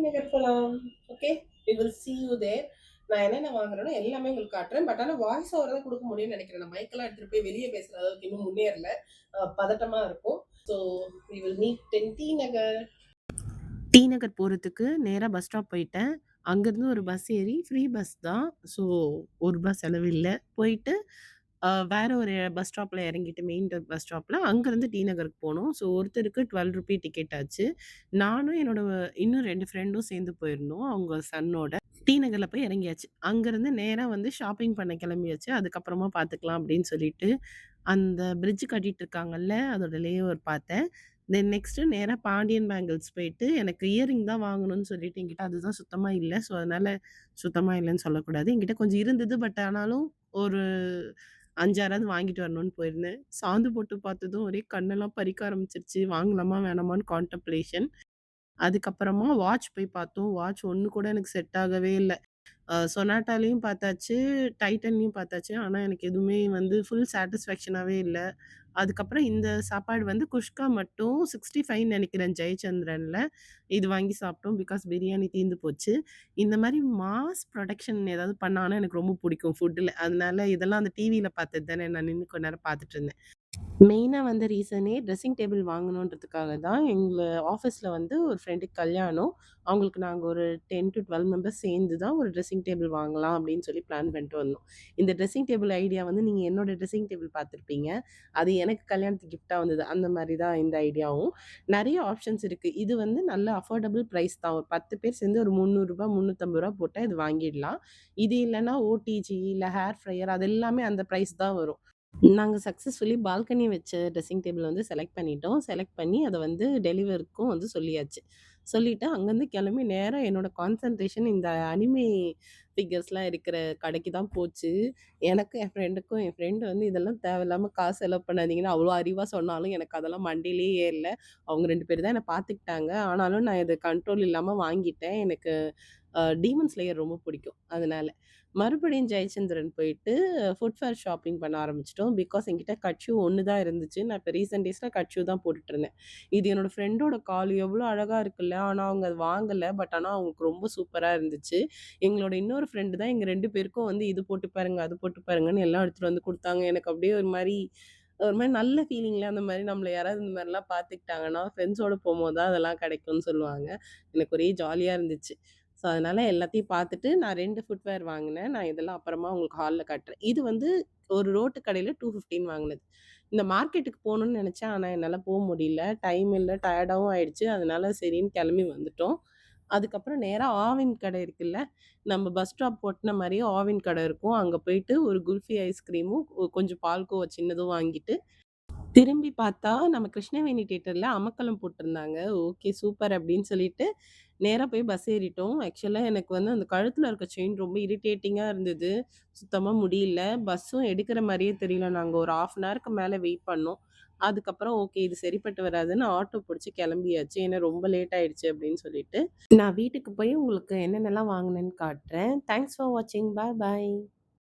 நகர் போலாம். Okay. We will see you there. நான் என்னென்ன வாங்குறேனோ எல்லாமே உங்களுக்கு காட்டுறேன். பட் ஆனா வாய்ஸ் ஓவர் தான் குடுக்க முடியும்னு நெனைக்கிறேன். நான் மைக்கெல்லாம் எடுத்துட்டு போய் வெளிய பேசுற அளவுக்கு இன்னும் முன்னேறல. பதட்டமா இருக்கும். So we will meet in T Nagar. T Nagar போறதுக்கு நேரா பஸ் ஸ்டாப் போயிட்டேன். அங்கருந்து ஒரு பஸ் ஏறி ஃப்ரீ பஸ் தான். ஸோ ரூ. 1 செலவில்ல. போயிட்டு வேற ஒரு பஸ் ஸ்டாப்ல இறங்கிட்டு மெயின் பஸ் ஸ்டாப்ல அங்கருந்து டி நகருக்கு போனோம். ஸோ ஒருத்தருக்கு ₹12 டிக்கெட் ஆச்சு. நானும் என்னோட இன்னும் 2 ஃப்ரெண்டும் சேர்ந்து போயிருந்தோம். அவங்க சன்னோட. டி நகர்ல போய் இறங்கியாச்சு. அங்கருந்து நேரா வந்து ஷாப்பிங் பண்ண கிளம்பியாச்சு. அதுக்கப்புறமா பார்த்துக்கலாம் அப்படின்னு சொல்லிட்டு, அந்த பிரிட்ஜ் கட்டிட்டு இருக்காங்கல்ல, அதோட லேஅவுட் பார்த்தேன். தென் நெக்ஸ்ட்டு நேரா பாண்டியன் பேங்கிள்ஸ் போயிட்டு, எனக்கு இயரிங் தான் வாங்கணும்னு சொல்லிட்டு என்கிட்ட அதுதான் சுத்தமா இல்ல. ஸோ, அதனால சுத்தமா இல்லன்னு சொல்லக்கூடாது. என்கிட்ட கொஞ்சம் இருந்தது. பட் ஆனாலும் ஒரு 5, 6வது வாங்கிட்டு வரணும்னு போயிருந்தேன். சாந்து போட்டு பார்த்ததும் ஒரே கண்ணெல்லாம் பறிக்க ஆரம்பிச்சுருச்சு. வாங்கலாமா வேணாமான்னு கான்டம்ப்ளேஷன். அதுக்கப்புறமா வாட்ச் போய் பார்த்தோம். வாட்ச் ஒண்ணு கூட எனக்கு செட் ஆகவே இல்ல. சொனாட்டாலயும் பார்த்தாச்சு, டைட்டன்லயும் பார்த்தாச்சு. ஆனா, எனக்கு எதுவுமே வந்து ஃபுல் சாட்டிஸ்ஃபேக்ஷனாவே இல்ல. அதுக்கப்புறம் இந்த சாப்பாடு வந்து குஷ்கா மட்டும் 65 நெனைக்கிறேன் ஜெயச்சந்திரன்ல. இது வாங்கி சாப்பிட்டோம். பிகாஸ் பிரியாணி தீர்ந்து போச்சு. இந்த மாரி மாஸ் ப்ரொடக்ஷன் ஏதாவது பண்ணாங்கன்னா எனக்கு ரொம்ப பிடிக்கும் ஃபுட்டுல. அதனால இதெல்லாம் அந்த டிவில பார்த்தது தானே நான் நின்னு கொஞ்ச நேரம் பார்த்துட்டு இருந்தேன். மெயினா வந்த ரீசனே ட்ரெஸ்ஸிங் டேபிள் வாங்கணுன்றதுக்காக தான். எங்க ஆஃபீஸ்ல வந்து ஒரு ஃப்ரெண்டுக்கு கல்யாணம். அவங்களுக்கு நாங்க ஒரு 10-12 மெம்பர்ஸ் சேர்ந்து தான் ஒரு ட்ரெஸ்ஸிங் டேபிள் வாங்கலாம் அப்படின்னு சொல்லி பிளான் பண்ணிட்டு வந்தோம். இந்த ட்ரெஸ்ஸிங் டேபிள் ஐடியா வந்து நீங்க என்னோட ட்ரெஸ்ஸிங் டேபிள் பார்த்துருப்பீங்க. அது எனக்கு கல்யாணத்துக்கு கிஃப்ட்டா வந்தது. அந்த மாரி தான் இந்த ஐடியாவும். நெறைய ஆப்ஷன்ஸ் இருக்கு. இது வந்து நல்ல அஃபோர்டபிள் பிரைஸ் தான். ஒரு 10 பேர் சேர்ந்து ஒரு ரூ. 300 ரூ. 350 போட்டா இது வாங்கிடலாம். இது இல்லன்னா ஓடிஜி இல்ல ஹேர் ஃப்ரையர் அது எல்லாமே அந்த பிரைஸ் தான் வரும். நாங்க சக்சஸ்ஃபுல்லி பால்கனி வச்ச ட்ரெஸ்ஸிங் டேபிள் வந்து செலக்ட் பண்ணிட்டோம். செலக்ட் பண்ணி அத வந்து டெலிவருக்கும் வந்து சொல்லியாச்சு. சொல்லிட்டு அங்கருந்து கிளம்பி நேரா என்னோட கான்சன்ட்ரேஷன் இந்த அனிமே ஃபிகர்ஸ்லாம் இருக்கிற கடைக்கு தான் போச்சு. எனக்கும் என் ஃப்ரெண்டுக்கும் என் ஃப்ரெண்ட் வந்து இதெல்லாம் தேவையில்லாம காசு செலவு பண்ணாதீங்கன்னு அவ்ளோ அறிவா சொன்னாலும் எனக்கு அதெல்லாம் மண்டையிலேயே ஏறல. அவங்க 2 பேர் தான் என்ன பார்த்துக்கிட்டாங்க. ஆனாலும் நான் இத கண்ட்ரோல் இல்லாம வாங்கிட்டேன். எனக்கு டீமன் ஸ்லேயர் ரொம்ப பிடிக்கும். அதனால. மறுபடியும் ஜெயச்சந்திரன் போயிட்டு ஃபுட்வேர் ஷாப்பிங் பண்ண ஆரம்பிச்சுட்டோம். பிகாஸ் என்கிட்ட கட் ஷூ 1 தான் இருந்துச்சு. நான் இப்ப ரீசென்ட் டேஸ்ல கட் ஷூ தான் போட்டுட்டுருந்தேன். இது என்னோட ஃப்ரெண்டோட கால் எவ்வளோ அழகா இருக்குல்ல. ஆனா அவங்க அத வாங்கல. பட் ஆனா அவங்களுக்கு ரொம்ப சூப்பரா இருந்துச்சு. எங்களோட இன்னொரு ஃப்ரெண்ட் தான் எங்க 2 பேருக்கும் வந்து இது போட்டு பாருங்க, அது போட்டு பாருங்கன்னு எல்லாம் எடுத்துட்டு வந்து குடுத்தாங்க. எனக்கு அப்படியே ஒரு மாரி நல்ல ஃபீலிங்ல அந்த மாரி நம்மள யாராவது இந்த மாரிலாம் பார்த்துக்கிட்டாங்கன்னா, ஃப்ரெண்ட்ஸோட போம்போது தான் அதெல்லாம் கிடைக்கும்னு சொல்லுவாங்க. எனக்கு ஒரே ஜாலியா இருந்துச்சு. ஸோ, அதனால எல்லாத்தையும் பார்த்துட்டு நான் 2 ஃபுட்வேர் வாங்குனேன். நான் இதெல்லாம் அப்புறமா உங்களுக்கு ஹால்ல காட்டுறேன். இது வந்து ஒரு ரோட்டு கடையில 215 வாங்குனது. இந்த மார்க்கெட்டுக்கு போணும்னு நெனச்சேன். ஆனா என்னால முடியல. டைம் இல்ல. டயர்டாவும் ஆயிடுச்சு. அதனால சரின்னு கெளம்பி வந்துட்டோம். அதுக்கப்புறம் நேரா ஆவின் கடை இருக்குல்ல, நம்ம பஸ் ஸ்டாப் ஒட்டுன மாரியே ஆவின் கடை இருக்கும். அங்க போயிட்டு ஒரு குல்ஃபி ஐஸ்கிரீமும், கொஞ்சம் பால்கோவா சின்னதும் வாங்கிட்டு திரும்பி பார்த்தா, நம்ம கிருஷ்ணவேணி தியேட்டர்ல அமர்க்களம் போட்டிருந்தாங்க. ஓகே சூப்பர் அப்படின்னு சொல்லிட்டு, நேரா போய் பஸ் ஏறிட்டோம். ஆக்சுவலா எனக்கு வந்து அந்த கழுத்துல இருக்க செயின் ரொம்ப இரிட்டேட்டிங்கா இருந்தது. சுத்தமா முடியல. பஸ்ஸும் எடுக்கிற மாரியே தெரியல. நாங்க ஒரு 1/2 அன் ஹவருக்கு மேல வெயிட் பண்ணோம். அதுக்கப்புறம் ஓகே இது சரிப்பட்டு வராதுன்னு ஆட்டோ புடிச்சு கிளம்பியாச்சு. ஏன்னா ரொம்ப லேட் ஆயிடுச்சு அப்படின்னு சொல்லிட்டு. நான் வீட்டுக்கு போய் உங்களுக்கு என்னென்னலாம் வாங்குனேன்னு காட்டுறேன். தேங்க்ஸ் ஃபார் வாட்சிங். பாய் பாய்.